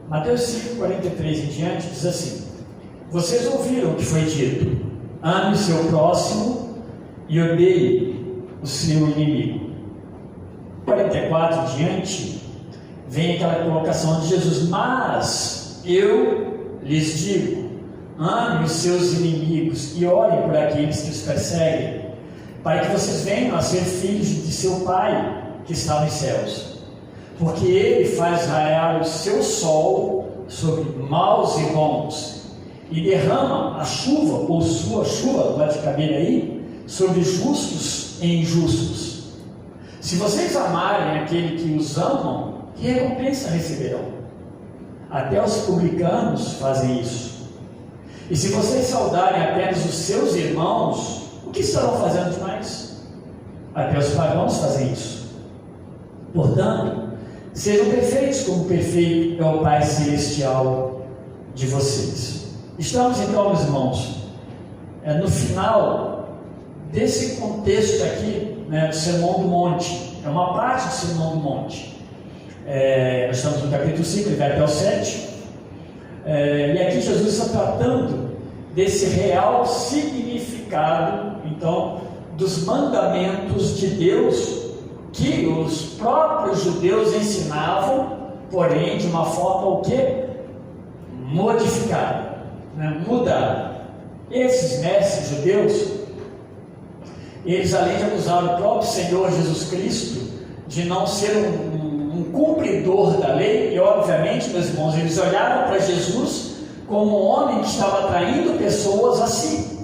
Mateus 5, 43 em diante diz assim: vocês ouviram o que foi dito, ame o seu próximo e odeie o seu inimigo. 44 em diante vem aquela colocação de Jesus: mas eu lhes digo, ame os seus inimigos e orem por aqueles que os perseguem, para que vocês venham a ser filhos de seu Pai que está nos céus, porque Ele faz raiar o seu sol sobre maus e bons, e derrama a chuva, ou sua chuva, pode caber aí, sobre justos e injustos. Se vocês amarem aquele que os amam, que recompensa receberão? Até os publicanos fazem isso. E se vocês saudarem apenas os seus irmãos, o que estarão fazendo demais? Até os pagãos fazem isso. Portanto, sejam perfeitos como perfeito é o Pai Celestial de vocês. Estamos então, meus irmãos, no final desse contexto aqui, do Sermão do Monte. É uma parte do Sermão do Monte. Nós estamos no capítulo 5, ele vai até o 7. E aqui Jesus está tratando desse real significado, então, dos mandamentos de Deus, que os próprios judeus ensinavam, porém de uma forma o quê? Modificada, mudada. Esses mestres judeus, eles, além de acusar o próprio Senhor Jesus Cristo de não ser um cumpridor da lei, e obviamente, meus irmãos, eles olhavam para Jesus como um homem que estava atraindo pessoas a si.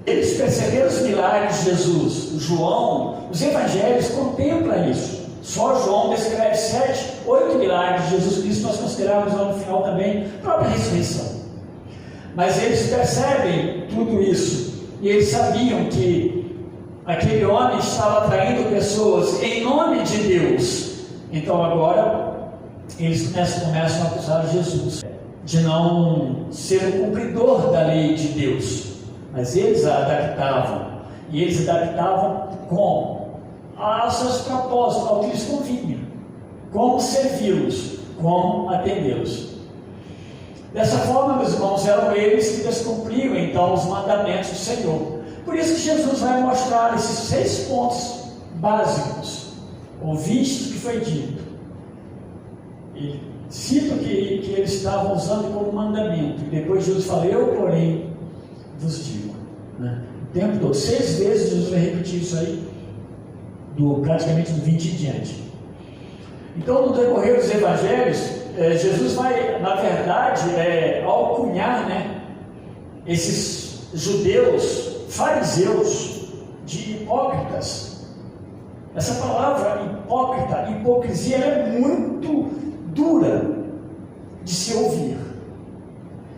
Eles perceberam os milagres de Jesus. João, os evangelhos contemplam isso. Só João descreve 7, 8 milagres de Jesus Cristo. Nós consideramos lá no final também a própria ressurreição. Mas eles percebem tudo isso, e eles sabiam que aquele homem estava atraindo pessoas em nome de Deus. Então agora eles começam a acusar Jesus de não ser o cumpridor da lei de Deus. Mas eles a adaptavam. E eles adaptavam como? Aos seus propósitos, ao que lhes convinha. Como servi-los, como atendê-los. Dessa forma, meus irmãos, eram eles que descumpriam então os mandamentos do Senhor. Por isso que Jesus vai mostrar esses 6 pontos básicos. Ouviste o que foi dito. Ele cita que eles estavam usando como mandamento. E depois Jesus fala: eu, porém, vos digo. O tempo todo, 6 vezes Jesus vai repetir isso aí, praticamente do 20 em diante. Então, no decorrer dos evangelhos, Jesus vai, na verdade, alcunhar esses judeus, fariseus, de hipócritas. Essa palavra hipócrita, hipocrisia, ela é muito dura de se ouvir.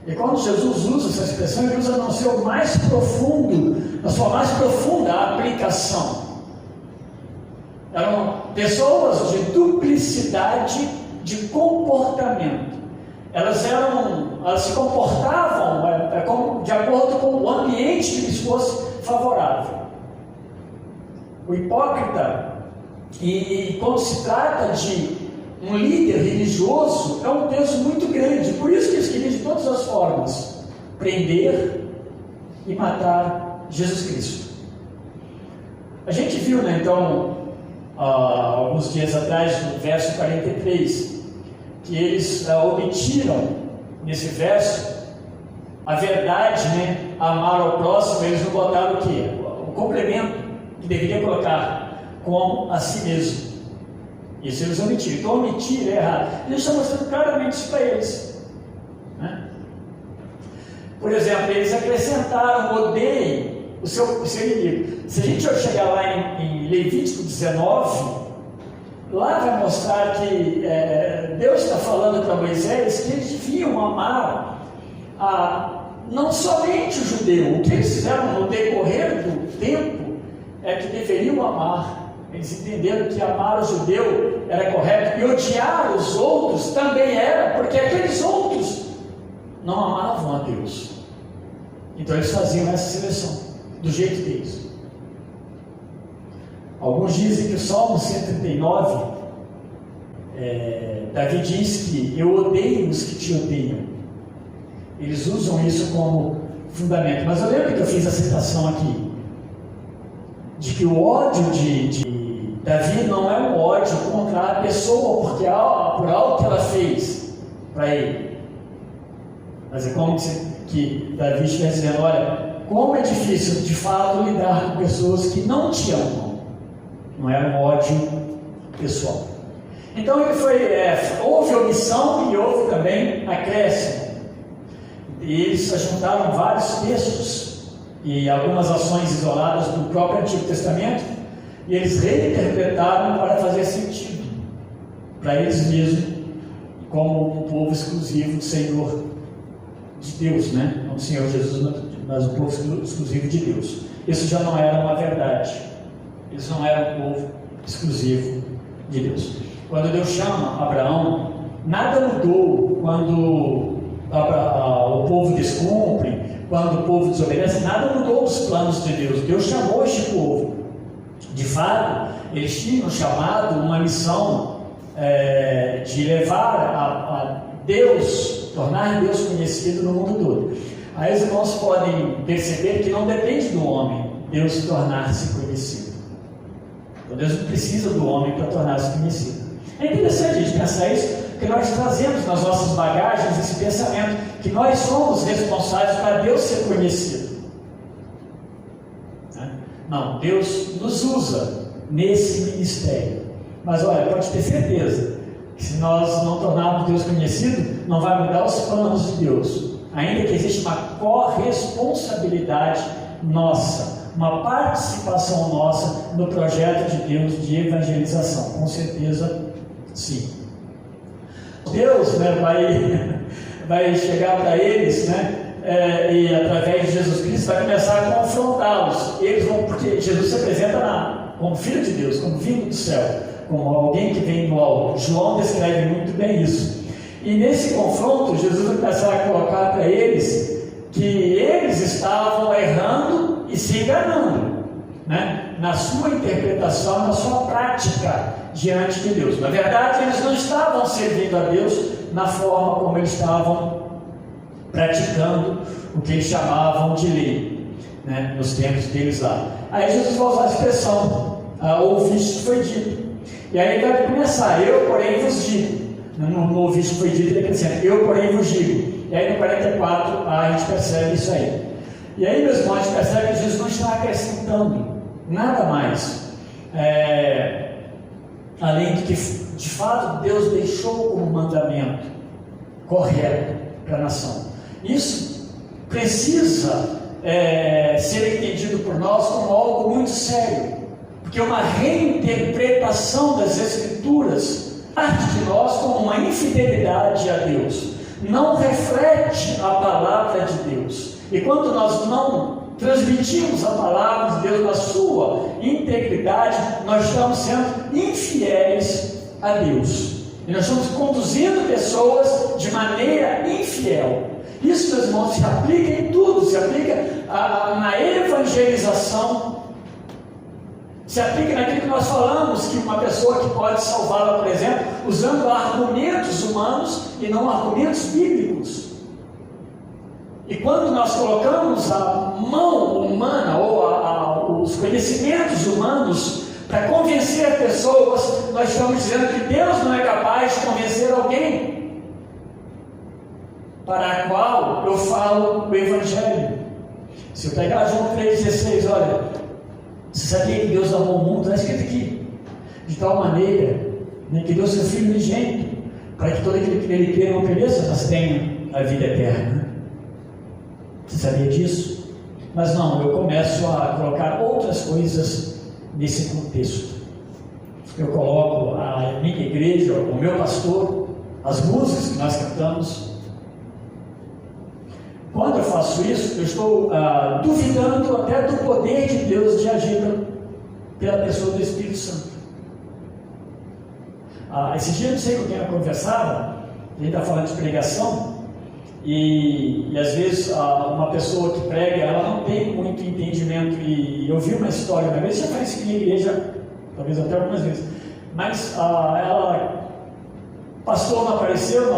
E quando Jesus usa essa expressão, ele usa no seu mais profundo, na sua mais profunda aplicação. Eram pessoas de duplicidade de comportamento. Elas se comportavam de acordo com o ambiente que lhes fosse favorável. O hipócrita, e quando se trata de um líder religioso, é um peso muito grande. Por isso que eles queriam de todas as formas prender e matar Jesus Cristo. A gente viu, então, alguns dias atrás, no verso 43, que eles omitiram nesse verso a verdade, amar ao próximo. Eles não botaram o quê? O complemento que deveria colocar, como a si mesmo. Isso eles omitiram. Então omitir é errado. Eles estão mostrando claramente isso para eles. Por exemplo, eles acrescentaram: odeiem o seu inimigo. Se a gente chegar lá em Levítico 19, lá vai mostrar que Deus está falando para Moisés que eles deviam amar não somente o judeu. O que eles fizeram no decorrer do tempo é que deveriam amar. Eles entenderam que amar o judeu era correto, e odiar os outros também era, porque aqueles outros não amavam a Deus. Então eles faziam essa seleção do jeito deles. Alguns dizem que o Salmo 139 Davi diz que eu odeio os que te odeiam. Eles usam isso como fundamento. Mas eu lembro que eu fiz a citação aqui, de que o ódio de Davi não é um ódio contra a pessoa, porque por algo que ela fez para ele. Mas é como que Davi estivesse dizendo: olha, como é difícil de fato lidar com pessoas que não te amam. Não é um ódio pessoal. Então houve omissão e houve também acréscimo. E eles juntaram vários textos e algumas ações isoladas do próprio Antigo Testamento, e eles reinterpretaram para fazer sentido para eles mesmos, como um povo exclusivo do Senhor de Deus, né? Não o Senhor Jesus, mas um povo exclusivo de Deus. Isso já não era uma verdade. Eles não eram um povo exclusivo de Deus. Quando Deus chama Abraão, nada mudou quando o povo descumpre, quando o povo desobedece, nada mudou dos planos de Deus. Deus chamou este povo. De fato, eles tinham chamado uma missão de levar a Deus, tornar Deus conhecido no mundo todo. Aí os irmãos podem perceber que não depende do homem Deus tornar-se conhecido. Então Deus não precisa do homem para tornar-se conhecido. É interessante a gente pensar isso, porque nós trazemos nas nossas bagagens esse pensamento, que nós somos responsáveis para Deus ser conhecido. Não, Deus nos usa nesse ministério. Mas olha, pode ter certeza que se nós não tornarmos Deus conhecido, não vai mudar os planos de Deus. Ainda que exista uma corresponsabilidade nossa, uma participação nossa no projeto de Deus de evangelização. Com certeza, sim. Deus, vai chegar para eles, e através de Jesus Cristo vai começar a confrontá-los. Eles vão, porque Jesus se apresenta como Filho de Deus, como vindo do céu, como alguém que vem do alto. João descreve muito bem isso. E nesse confronto, Jesus vai começar a colocar para eles que eles estavam errando e se enganando, na sua interpretação, na sua prática diante de Deus. Na verdade, eles não estavam servindo a Deus na forma como eles estavam praticando o que eles chamavam de lei, nos tempos deles lá. Aí Jesus vai usar a expressão, ouviste foi dito. E aí ele vai começar: eu porém vos digo. No ouviste foi dito, ele acrescenta: eu porém vos digo. E aí no 44 a gente percebe isso aí. E aí, meus irmãos, a gente percebe que Jesus não está acrescentando nada mais, além do que de fato Deus deixou como mandamento correto para a nação. Isso precisa ser entendido por nós como algo muito sério, porque uma reinterpretação das Escrituras parte de nós como uma infidelidade a Deus, não reflete a palavra de Deus. E quando nós não transmitimos a palavra de Deus na sua integridade, nós estamos sendo infiéis a Deus, e nós estamos conduzindo pessoas de maneira infiel. Isso, meus irmãos, se aplica em tudo, se aplica na evangelização, se aplica naquilo que nós falamos, que uma pessoa que pode salvá-la, por exemplo, usando argumentos humanos e não argumentos bíblicos. E quando nós colocamos a mão humana ou os conhecimentos humanos para convencer pessoas, nós estamos dizendo que Deus não é capaz de convencer alguém para a qual eu falo o Evangelho. Se eu pegar João 3,16, olha, você sabia que Deus amou o mundo? Está escrito aqui, de tal maneira, que deu seu Filho unigênito, para que todo aquele que nele crê não pereça, mas tenha a vida eterna. Você sabia disso? Mas não, eu começo a colocar outras coisas nesse contexto. Eu coloco a minha igreja, o meu pastor, as músicas que nós cantamos. Quando eu faço isso, eu estou duvidando até do poder de Deus de agir pela pessoa do Espírito Santo. Esse dia, não sei com quem eu conversava, a gente está falando de pregação, e às vezes uma pessoa que prega, ela não tem muito entendimento, e eu vi uma história uma vez, já faz isso aqui na igreja, talvez até algumas vezes, mas ela O pastor não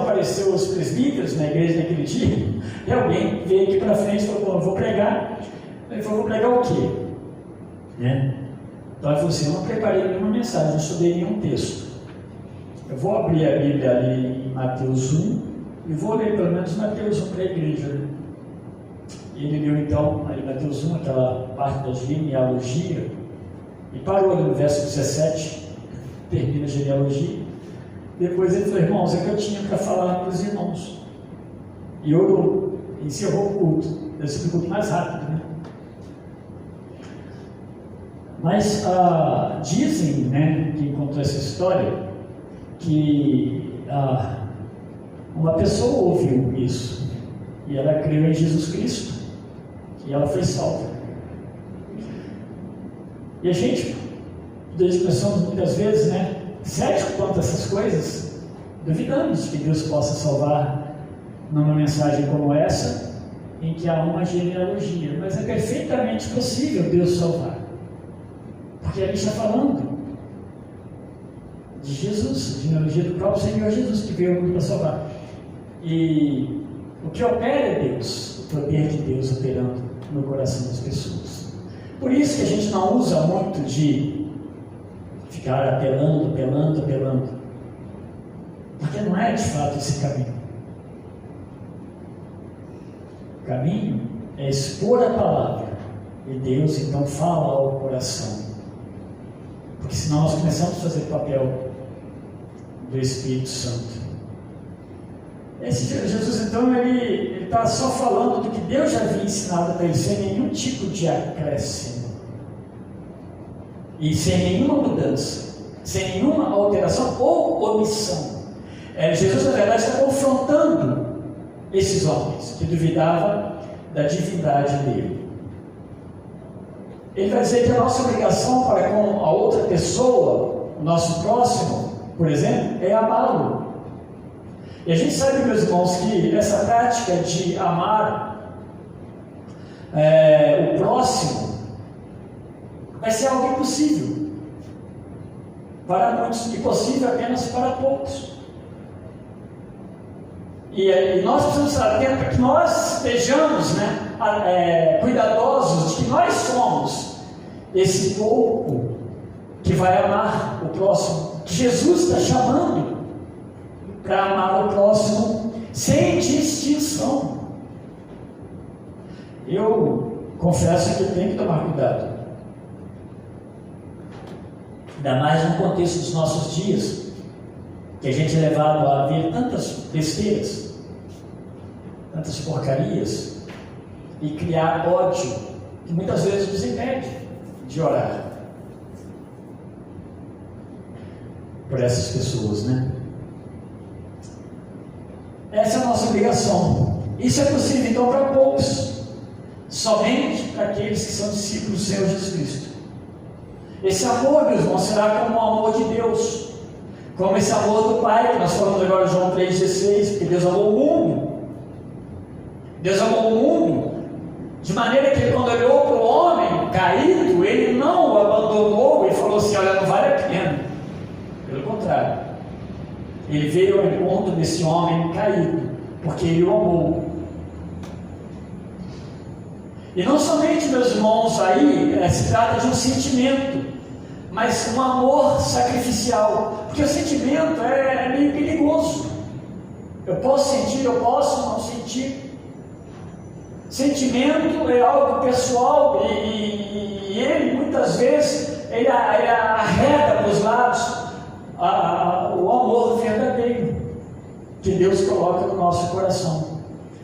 apareceu os presbíteros na igreja naquele dia, e alguém veio aqui para frente e falou: eu vou pregar. Ele falou: vou pregar o quê? Né? Então ele falou assim: eu não preparei nenhuma mensagem, não estudei nenhum texto. Eu vou abrir a Bíblia ali em Mateus 1 e vou ler pelo menos Mateus 1 para a igreja. Né? E ele leu então ali Mateus 1, aquela parte da genealogia, e parou ali no verso 17, termina a genealogia. Depois ele falou: irmãos, é que eu tinha para falar para os irmãos. E orou, encerrou o culto. Deve ser o culto mais rápido, né? Mas dizem, né, que encontrou essa história, que uma pessoa ouviu isso, e ela creu em Jesus Cristo, e ela foi salva. E a gente, desde que começamos muitas vezes, né, cético quanto a essas coisas, duvidamos que Deus possa salvar numa mensagem como essa, em que há uma genealogia, mas é perfeitamente possível Deus salvar, porque ali está falando de Jesus, a genealogia do próprio Senhor Jesus, que veio ao mundo para salvar. E o que opera é Deus, o poder de Deus operando no coração das pessoas. Por isso que a gente não usa muito de ficar apelando, porque não é de fato esse caminho. O caminho é expor a palavra, e Deus então fala ao coração, porque senão nós começamos a fazer o papel do Espírito Santo. Esse Jesus então, ele está só falando do que Deus já havia ensinado para ele, sem nenhum tipo de acréscimo e sem nenhuma mudança, sem nenhuma alteração ou omissão. Jesus, na verdade, está confrontando esses homens que duvidavam da divindade dele. Ele vai dizer que a nossa obrigação para com a outra pessoa, o nosso próximo, por exemplo, é amá-lo. E a gente sabe, meus irmãos, que essa prática de amar o próximo vai ser algo impossível para muitos, impossível apenas para poucos. E nós precisamos saber para que nós estejamos, né, cuidadosos de que nós somos esse pouco que vai amar o próximo, que Jesus está chamando para amar o próximo sem distinção. Eu confesso que eu tenho que tomar cuidado, ainda mais no contexto dos nossos dias, que a gente é levado a ver tantas besteiras, tantas porcarias, e criar ódio, que muitas vezes nos impede de orar por essas pessoas, né? Essa é a nossa obrigação. Isso é possível então para poucos, somente para aqueles que são discípulos do Senhor Jesus Cristo. Esse amor, meus irmãos, será como o amor de Deus, como esse amor do Pai, que nós falamos agora em João 3,16, porque Deus amou o mundo. Deus amou o mundo, de maneira que quando olhou para o homem caído, ele não o abandonou e falou assim: olha, não vale a pena. Pelo contrário, ele veio ao encontro desse homem caído, porque ele o amou. E não somente, meus irmãos, aí se trata de um sentimento, mas um amor sacrificial, porque o sentimento é meio perigoso. Eu posso sentir, eu posso não sentir. Sentimento é algo pessoal, e ele muitas vezes ele arreda para os lados o amor verdadeiro que Deus coloca no nosso coração.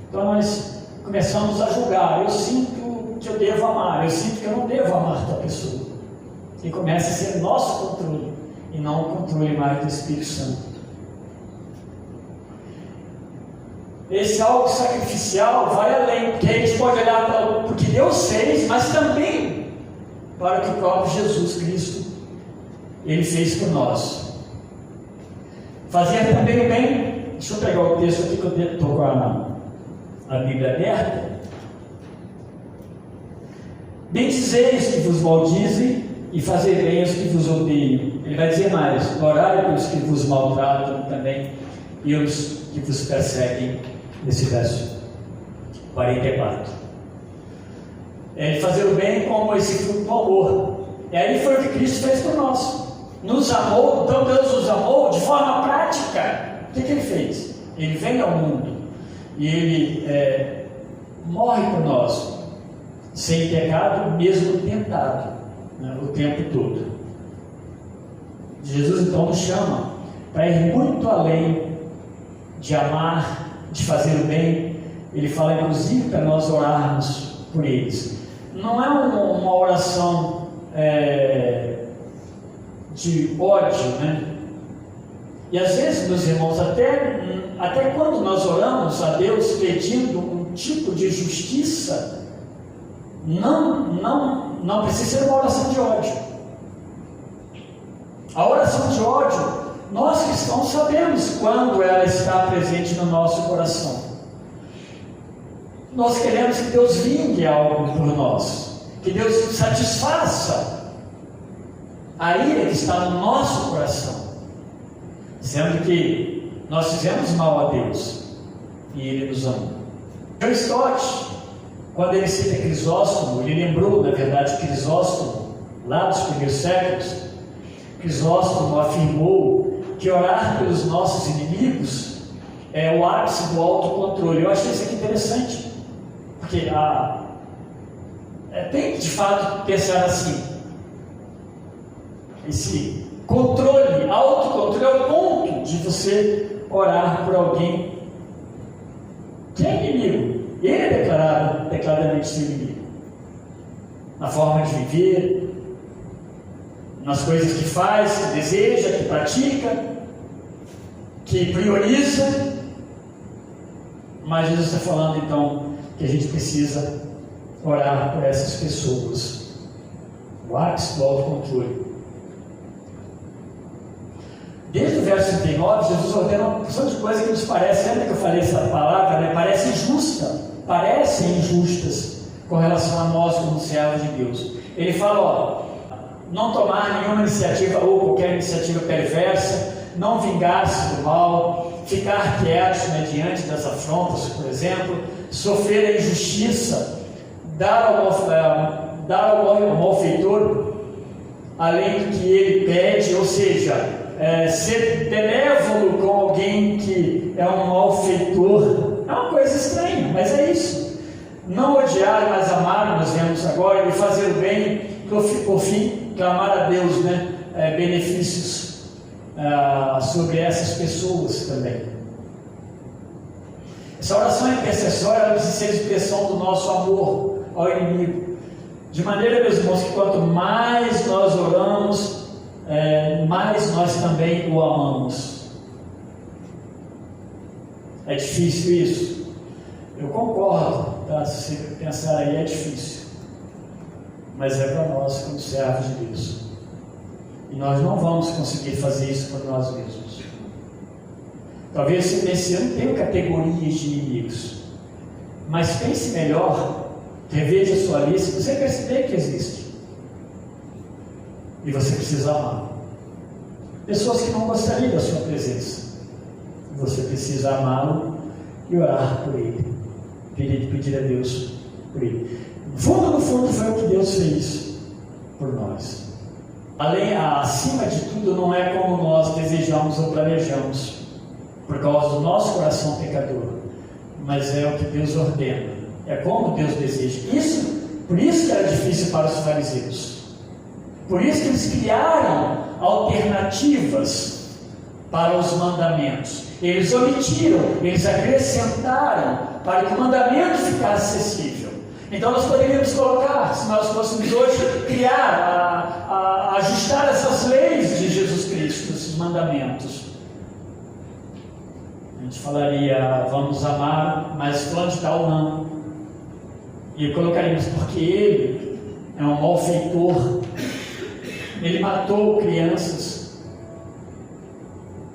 Então nós começamos a julgar: eu sinto que eu devo amar, eu sinto que eu não devo amar tal pessoa, e começa a ser nosso controle e não o controle mais do Espírito Santo. Esse algo sacrificial vai além, porque a gente pode olhar para o que Deus fez, mas também para o que o próprio Jesus Cristo ele fez por nós. Fazer também o bem. Deixa eu pegar o texto aqui que eu estou com a Bíblia aberta. Bendizeis os que vos maldizem e fazer bem aos que vos odeiam. Ele vai dizer mais: orai pelos que vos maltratam também. e os que vos perseguem, nesse verso 44. Fazer o bem como esse fruto do amor. E aí foi o que Cristo fez por nós. Nos amou, então Deus nos amou de forma prática. O que Ele fez? Ele vem ao mundo e Ele morre por nós, sem pecado, mesmo tentado, né, o tempo todo. Jesus então nos chama para ir muito além de amar, de fazer o bem. Ele fala inclusive para nós orarmos por eles. Não é uma oração de ódio, né? E às vezes, meus irmãos, até quando nós oramos a Deus pedindo um tipo de justiça, não precisa ser uma oração de ódio. A oração de ódio, nós cristãos sabemos quando ela está presente no nosso coração. Nós queremos que Deus vingue algo por nós, que Deus satisfaça a ira que está no nosso coração, sendo que nós fizemos mal a Deus e Ele nos ama. Aristóteles, quando ele cita Crisóstomo, ele lembrou, na verdade, Crisóstomo, lá dos primeiros séculos. Crisóstomo afirmou que orar pelos nossos inimigos é o ápice do autocontrole. Eu achei isso aqui interessante, porque tem que de fato pensar assim. Esse controle, autocontrole é o ponto de você orar por alguém que é inimigo. Ele é declaradamente seu inimigo, na forma de viver, nas coisas que faz, que deseja, que pratica, que prioriza. Mas Jesus está falando então que a gente precisa orar por essas pessoas. O ápice do autocontrole. Desde o verso 39, Jesus ordena uma porção de coisas que nos parece, lembra que eu falei essa palavra, né? Parecem injustas com relação a nós como servos de Deus. Ele fala, não tomar nenhuma iniciativa ou qualquer iniciativa perversa, não vingar-se do mal, ficar quietos, né, diante das afrontas, por exemplo, sofrer a injustiça, dar ao malfeitor além do que ele pede, ou seja, ser benévolo com alguém que é um malfeitor. É uma coisa estranha, mas é isso. Não odiar, mas amar, nós vemos agora, e fazer o bem, por fim, clamar a Deus, né, benefícios sobre essas pessoas também. Essa oração intercessória ela precisa ser expressão do nosso amor ao inimigo. De maneira, meus irmãos, que quanto mais nós oramos, mais nós também o amamos. É difícil isso? Eu concordo, tá? Se você pensar aí, é difícil. Mas é para nós como servos de Deus. E nós não vamos conseguir fazer isso por nós mesmos. Talvez você pense, eu não tenho categorias de inimigos. Mas pense melhor, reveja a sua lista, você perceber que existe. E você precisa amar. Pessoas que não gostariam da sua presença. Você precisa amá-lo e orar por ele. Pedir a Deus por ele. No fundo, foi o que Deus fez por nós. Acima de tudo, não é como nós desejamos ou planejamos, por causa do nosso coração pecador, mas é o que Deus ordena. É como Deus deseja. Por isso que era difícil para os fariseus. Por isso que eles criaram alternativas para os mandamentos. Eles omitiram, eles acrescentaram para que o mandamento ficasse acessível. Então nós poderíamos colocar, se nós fôssemos hoje criar, ajustar essas leis de Jesus Cristo, esses mandamentos. A gente falaria, vamos amar, mas fulano de tal não. E colocaríamos, porque ele é um malfeitor, ele matou crianças.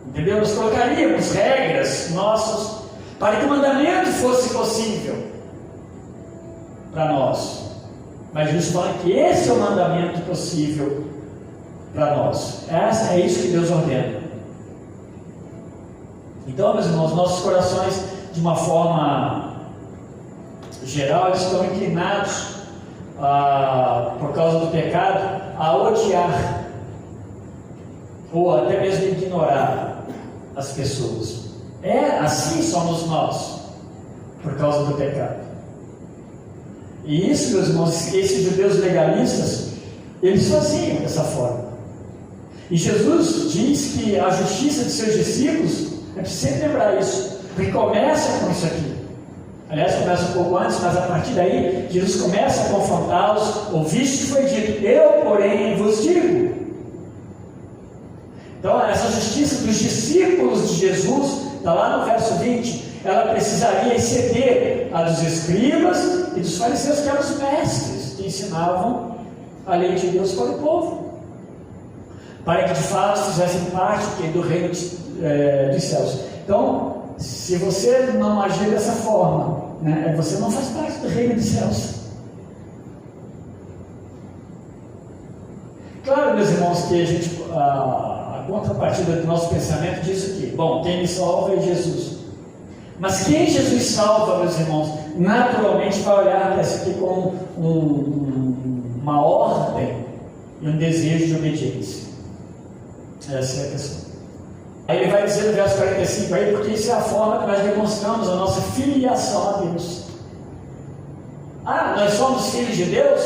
Entendeu? Nós colocaríamos regras nossas para que o mandamento fosse possível para nós. Mas Jesus fala que esse é o mandamento possível para nós. É isso que Deus ordena. Então, meus irmãos, nossos corações, de uma forma geral, eles estão inclinados, por causa do pecado, a odiar, ou até mesmo ignorar as pessoas. Assim somos nós, por causa do pecado. E isso, meus irmãos, esses judeus legalistas, eles faziam dessa forma. E Jesus diz que a justiça de seus discípulos, é preciso sempre lembrar isso, porque começa com isso aqui. Aliás, começa um pouco antes, mas a partir daí, Jesus começa a confrontá-los. Ouviste que foi dito, eu, porém, vos digo. Então, essa justiça dos discípulos de Jesus, está lá no verso 20, ela precisaria exceder a dos escribas e dos fariseus, que eram os mestres, que ensinavam a lei de Deus para o povo, para que de fato fizessem parte do reino dos céus. Então, se você não agir dessa forma, né, você não faz parte do reino dos céus. Claro, meus irmãos, que a contrapartida do nosso pensamento diz o quê? Bom, quem me salva é Jesus. Mas quem Jesus salva, meus irmãos, naturalmente vai olhar para isso aqui como uma ordem e um desejo de obediência. Essa é a questão. Aí ele vai dizer no verso 45 aí, porque isso é a forma que nós demonstramos a nossa filiação a Deus. Nós somos filhos de Deus?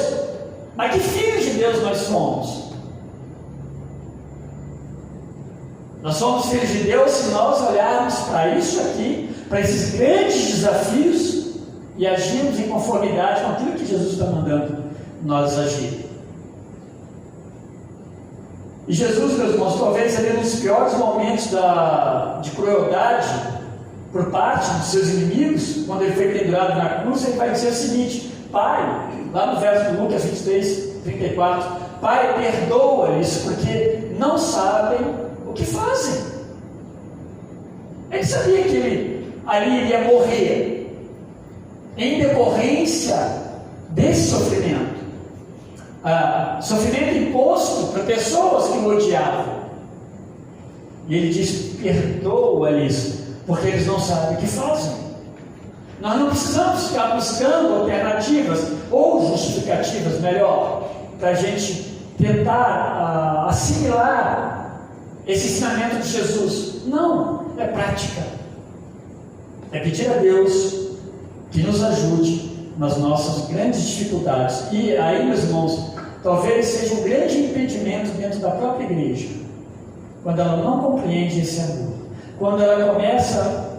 Mas que filhos de Deus nós somos? Nós somos filhos de Deus se nós olharmos para isso aqui, para esses grandes desafios e agirmos em conformidade com aquilo que Jesus está mandando nós agir. E Jesus, meus irmãos, talvez ali nos piores momentos de crueldade por parte dos seus inimigos, quando ele foi pendurado na cruz, ele vai dizer o seguinte: Pai, lá no verso de Lucas 23, 34, Pai, perdoa-lhes, porque não sabem o que fazem. Ele sabia que ele ali iria morrer em decorrência desse sofrimento. Sofrimento imposto por pessoas que o odiavam. E ele diz: perdoa-lhes, porque eles não sabem o que fazem. Nós não precisamos ficar buscando alternativas ou justificativas, melhor, para a gente tentar assimilar esse ensinamento de Jesus. Não, é prática. É pedir a Deus que nos ajude nas nossas grandes dificuldades. E aí, meus irmãos, talvez seja um grande impedimento dentro da própria igreja, quando ela não compreende esse amor, quando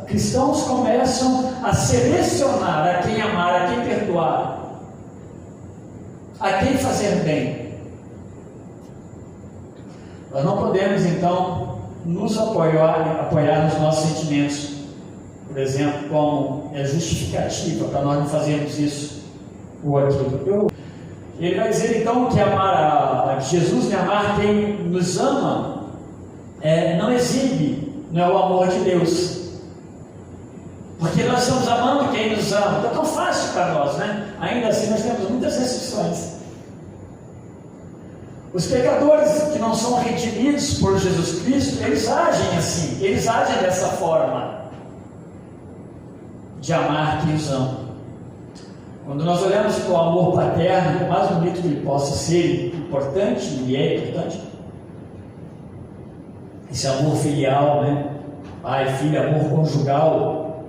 cristãos começam a selecionar a quem amar, a quem perdoar, a quem fazer bem. Nós não podemos então nos apoiar nos nossos sentimentos, por exemplo, como justificativa para nós não fazermos isso ou aquilo. Ele vai dizer então que Jesus, amar quem nos ama, não exibe, não é o amor de Deus, porque nós estamos amando quem nos ama. Então é tão fácil para nós, né? Ainda assim nós temos muitas restrições. Os pecadores que não são redimidos por Jesus Cristo, eles agem assim, eles agem dessa forma de amar quem os ama. Quando nós olhamos para o amor paterno, por mais bonito que ele possa ser, importante, e é importante, esse amor filial, né? Pai, filho, amor conjugal,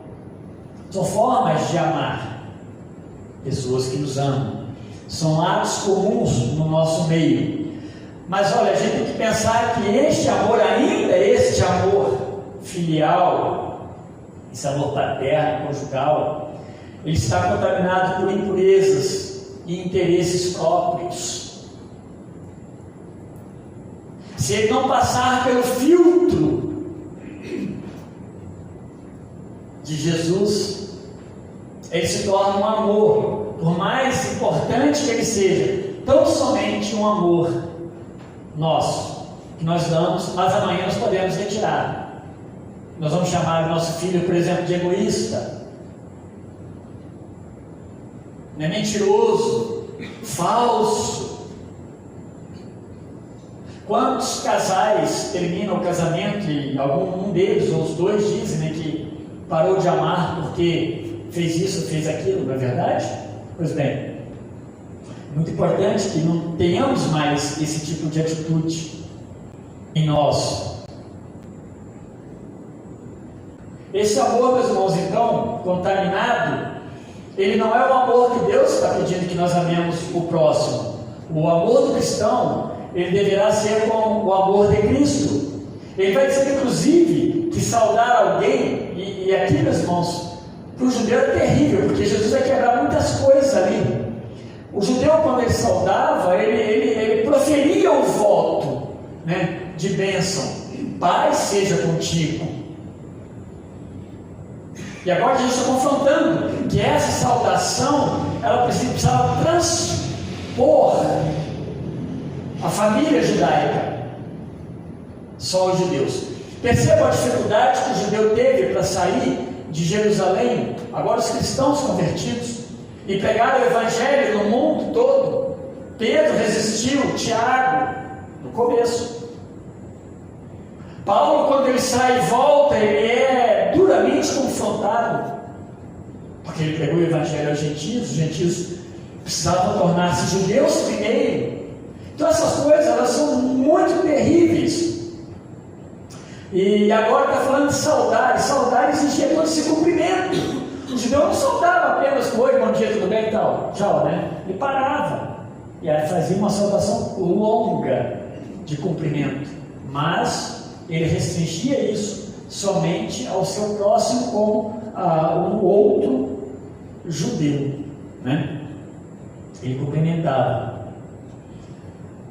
são formas de amar pessoas que nos amam, são atos comuns no nosso meio. Mas olha, a gente tem que pensar que este amor, ainda este amor filial, esse amor paterno, conjugal, ele está contaminado por impurezas e interesses próprios. Se ele não passar pelo filtro de Jesus, ele se torna um amor, por mais importante que ele seja, tão somente um amor nosso, que nós damos, mas amanhã nós podemos retirar. Nós vamos chamar o nosso filho, por exemplo, de egoísta, mentiroso, falso. Quantos casais terminam o casamento e um deles ou os dois dizem, né, parou de amar porque fez isso, fez aquilo, não é verdade? Pois bem, muito importante que não tenhamos mais esse tipo de atitude em nós. Esse amor, meus irmãos, então, contaminado, ele não é o amor que Deus está pedindo que nós amemos o próximo. O amor do cristão, ele deverá ser com o amor de Cristo. Ele vai dizer, inclusive, que saudar alguém, e aqui, meus irmãos, para o judeu é terrível, porque Jesus vai quebrar muitas coisas ali. O judeu, quando ele saudava, ele proferia o voto, né, de bênção: paz seja contigo. E agora a gente está confrontando que essa saudação, ela precisava transpor a família judaica, só os judeus. Perceba a dificuldade que o judeu teve para sair de Jerusalém, agora os cristãos convertidos, e pegaram o evangelho no mundo todo. Pedro resistiu, Tiago, no começo. Paulo, quando ele sai e volta, ele é duramente confrontado, porque ele pregou o evangelho aos gentios. Os gentios precisavam tornar-se judeus primeiro. Então essas coisas, elas são muito terríveis. E agora está falando de saudade. Saudade exigia todo esse cumprimento. O judeu não saudava apenas com oi, bom dia, tudo bem e tal, tchau, né? Ele parava e aí fazia uma saudação longa de cumprimento, mas ele restringia isso somente ao seu próximo, como um outro judeu, né? Ele cumprimentava.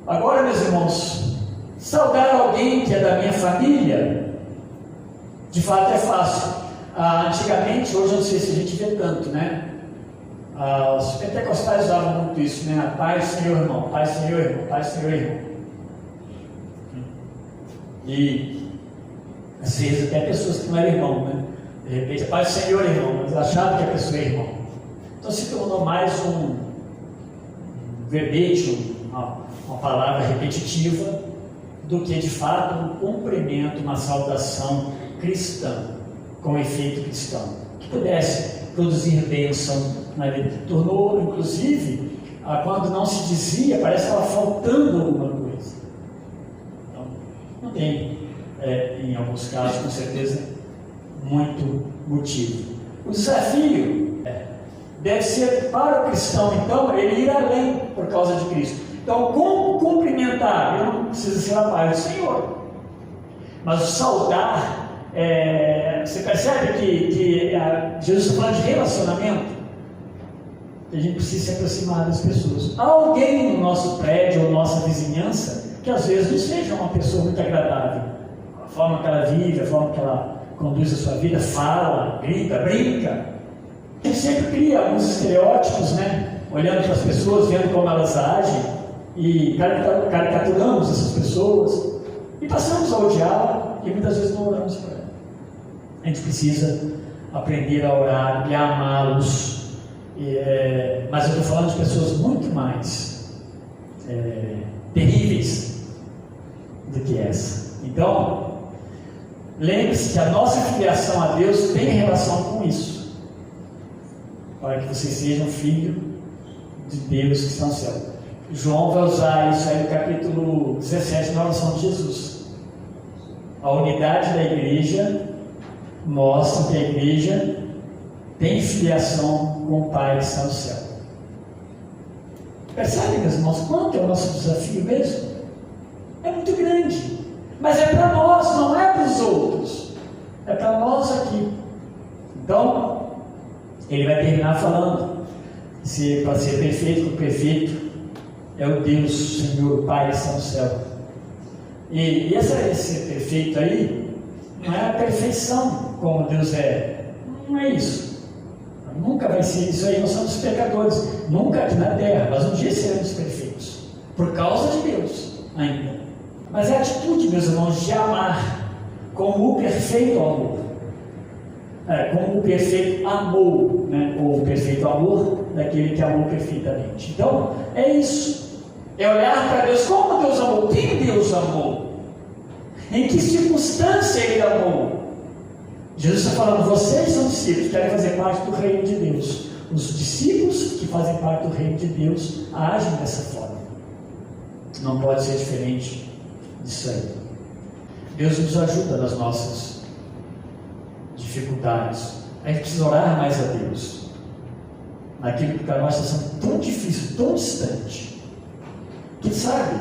Agora, meus irmãos, saudar alguém que é da minha família, de fato é fácil. Antigamente, hoje eu não sei se a gente vê tanto, né? Os pentecostais usavam muito isso, né? Pai, Senhor, irmão, Pai, Senhor, irmão, Pai, Senhor, irmão. E às vezes até pessoas que não eram irmão, né? De repente, Pai, Senhor, irmão, mas achavam que a pessoa é irmão. Então se tornou mais um verbete, uma palavra repetitiva, do que de fato um cumprimento, uma saudação cristã, com efeito cristão, que pudesse produzir bênção na vida. Tornou, inclusive, quando não se dizia, parece que estava faltando alguma coisa. Então, não tem, em alguns casos, com certeza, muito motivo. O desafio deve ser para o cristão, então, ele ir além por causa de Cristo. Então, como cumprimentar? Eu não preciso ser a paz do Senhor, mas o saudar. Você percebe que Jesus está falando de relacionamento, que a gente precisa se aproximar das pessoas. Há alguém no nosso prédio ou nossa vizinhança que às vezes não seja uma pessoa muito agradável, a forma que ela vive, a forma que ela conduz a sua vida, fala, grita, brinca. A gente sempre cria alguns estereótipos, né? Olhando para as pessoas, vendo como elas agem, e caricaturamos essas pessoas e passamos a odiá-la, e muitas vezes não oramos para ela. A gente precisa aprender a orar e a amá-los, mas eu estou falando de pessoas muito mais terríveis do que essa. Então, lembre-se que a nossa filiação a Deus tem relação com isso, para que vocês sejam filhos de Deus que está no céu. João vai usar isso aí no capítulo 17 na oração de Jesus. A unidade da igreja mostra que a igreja tem filiação com o Pai que está no céu. Percebe, meus irmãos, quanto é o nosso desafio mesmo? É muito grande, mas é para nós, não é para os outros, é para nós aqui. Então, ele vai terminar falando, para ser perfeito, que o perfeito é o Deus, Senhor, Pai que está no céu. E esse perfeito aí não é a perfeição como Deus é, não é isso, nunca vai ser isso aí. Nós somos pecadores, nunca aqui na terra, mas um dia seremos perfeitos, por causa de Deus ainda. Mas é a atitude, meus irmãos, de amar como o perfeito amor, como o perfeito amor, né? Ou o perfeito amor daquele que amou perfeitamente. Então, é isso. É olhar para Deus, como Deus amou, quem Deus amou, em que circunstância Ele amou. Jesus está falando, vocês são discípulos, querem fazer parte do reino de Deus. Os discípulos que fazem parte do reino de Deus agem dessa forma. Não pode ser diferente disso aí. Deus nos ajuda nas nossas dificuldades. A gente precisa orar mais a Deus. Naquilo que para nós está sendo tão difícil, tão distante. Quem sabe,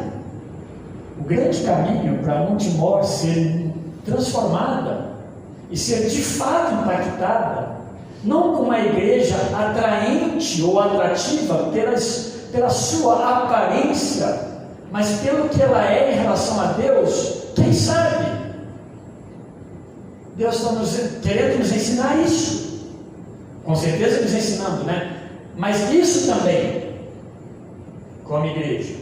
o grande caminho para Montemor ser transformada e ser de fato impactada, não com uma igreja atraente ou atrativa pela sua aparência, mas pelo que ela é em relação a Deus. Quem sabe Deus está querendo nos ensinar isso, com certeza nos ensinando, né? Mas isso também como igreja,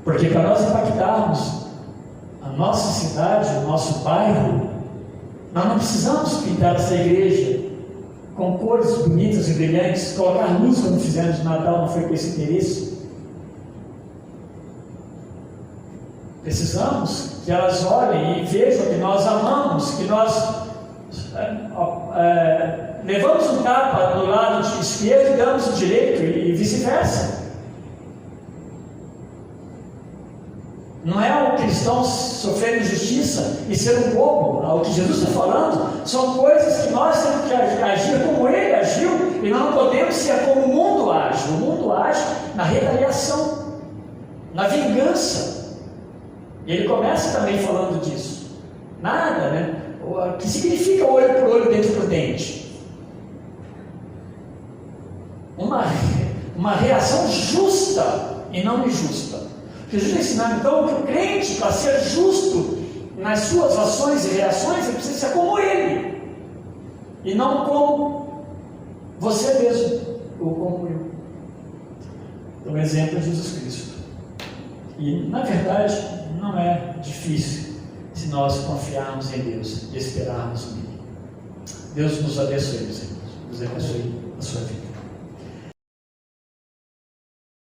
porque para nós impactarmos a nossa cidade, o nosso bairro, nós não precisamos pintar essa igreja com cores bonitas e brilhantes, colocar luz como fizemos no Natal, não foi com esse interesse. Precisamos que elas olhem e vejam que nós amamos, que nós levamos um tapa no lado esquerdo e damos o direito, e vice-versa. Não é o cristão sofrer injustiça e ser um bobo. O que Jesus está falando são coisas que nós temos que agir como ele agiu, e nós não podemos ser como o mundo age. O mundo age na retaliação, na vingança. E ele começa também falando disso. Nada, né? O que significa olho por olho, dente por dente? Uma reação justa e não injusta. Jesus está ensinando então que o crente, para ser justo nas suas ações e reações, ele precisa ser como ele, e não como você mesmo, ou como eu. Então, o exemplo é Jesus Cristo. E, na verdade, não é difícil se nós confiarmos em Deus e esperarmos nele. Deus nos abençoe, meus irmãos. Deus abençoe a sua vida.